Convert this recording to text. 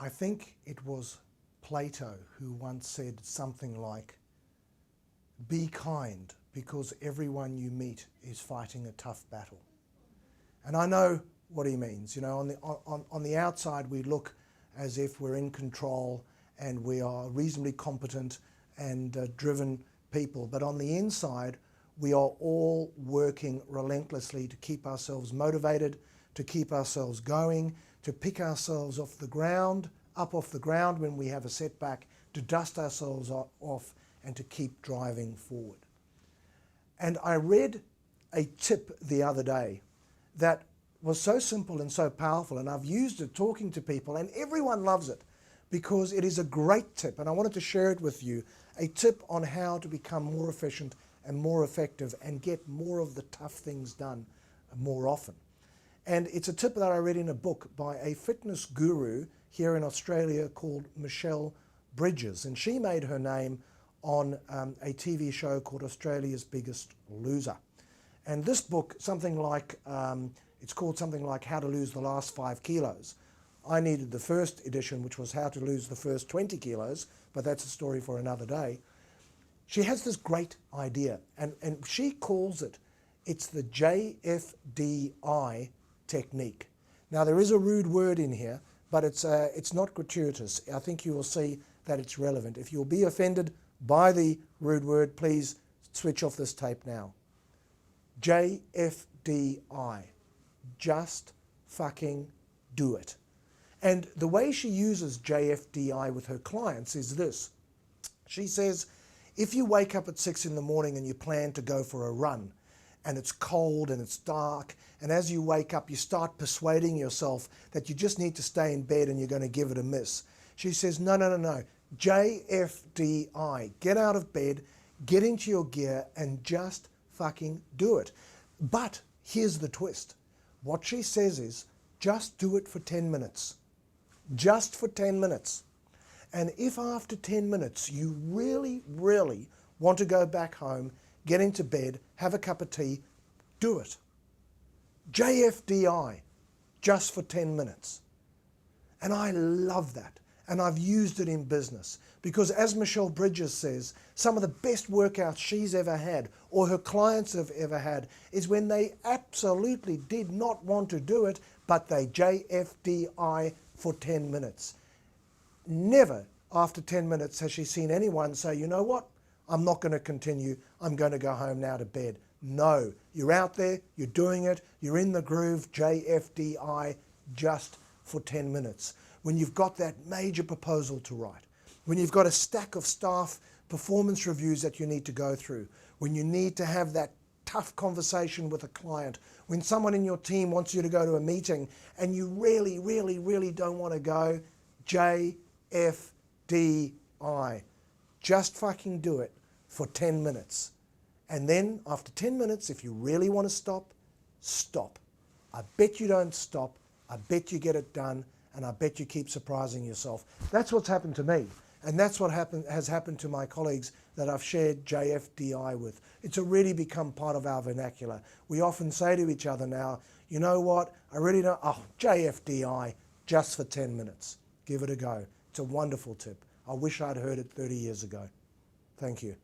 I think it was Plato who once said something like, be kind because everyone you meet is fighting a tough battle. And I know what he means. You know, on the outside we look as if we're in control and we are reasonably competent and driven people. But on the inside, we are all working relentlessly to keep ourselves motivated, to keep ourselves going, to pick ourselves off the ground, up off the ground when we have a setback, to dust ourselves off and to keep driving forward. And I read a tip the other day that was so simple and so powerful, and I've used it talking to people and everyone loves it because it is a great tip, and I wanted to share it with you, a tip on how to become more efficient and more effective and get more of the tough things done more often. And it's a tip that I read in a book by a fitness guru here in Australia called Michelle Bridges, and she made her name on a TV show called Australia's Biggest Loser. And this book, it's called something like How to Lose the Last 5 Kilos. I needed the first edition, which was How to Lose the First 20 Kilos, but that's a story for another day. She has this great idea, and she calls it's the JFDI technique. Now, there is a rude word in here, but it's not gratuitous. I think you will see that it's relevant. If you'll be offended by the rude word, please switch off this tape now. JFDI. Just fucking do it. And the way she uses JFDI with her clients is this. She says, if you wake up at 6 in the morning and you plan to go for a run, and it's cold and it's dark, and as you wake up you start persuading yourself that you just need to stay in bed and you're going to give it a miss. She says, no, JFDI. Get out of bed, get into your gear and just fucking do it. But here's the twist. What she says is, just do it for 10 minutes. Just for 10 minutes. And if after 10 minutes you really, really want to go back home, get into bed, have a cup of tea, do it. JFDI, just for 10 minutes. And I love that. And I've used it in business because, as Michelle Bridges says, some of the best workouts she's ever had or her clients have ever had is when they absolutely did not want to do it, but they JFDI for 10 minutes. Never after 10 minutes has she seen anyone say, you know what, I'm not going to continue, I'm going to go home now to bed. No, you're out there, you're doing it, you're in the groove, JFDI, just for 10 minutes. When you've got that major proposal to write, when you've got a stack of staff performance reviews that you need to go through, when you need to have that tough conversation with a client, when someone in your team wants you to go to a meeting and you really, really, really don't want to go, JFDI. Just fucking do it for 10 minutes. And then after 10 minutes, if you really want to stop, stop. I bet you don't stop. I bet you get it done. And I bet you keep surprising yourself. That's what's happened to me. And that's what has happened to my colleagues that I've shared JFDI with. It's already become part of our vernacular. We often say to each other now, you know what, I really don't, JFDI, just for 10 minutes. Give it a go. It's a wonderful tip. I wish I'd heard it 30 years ago. Thank you.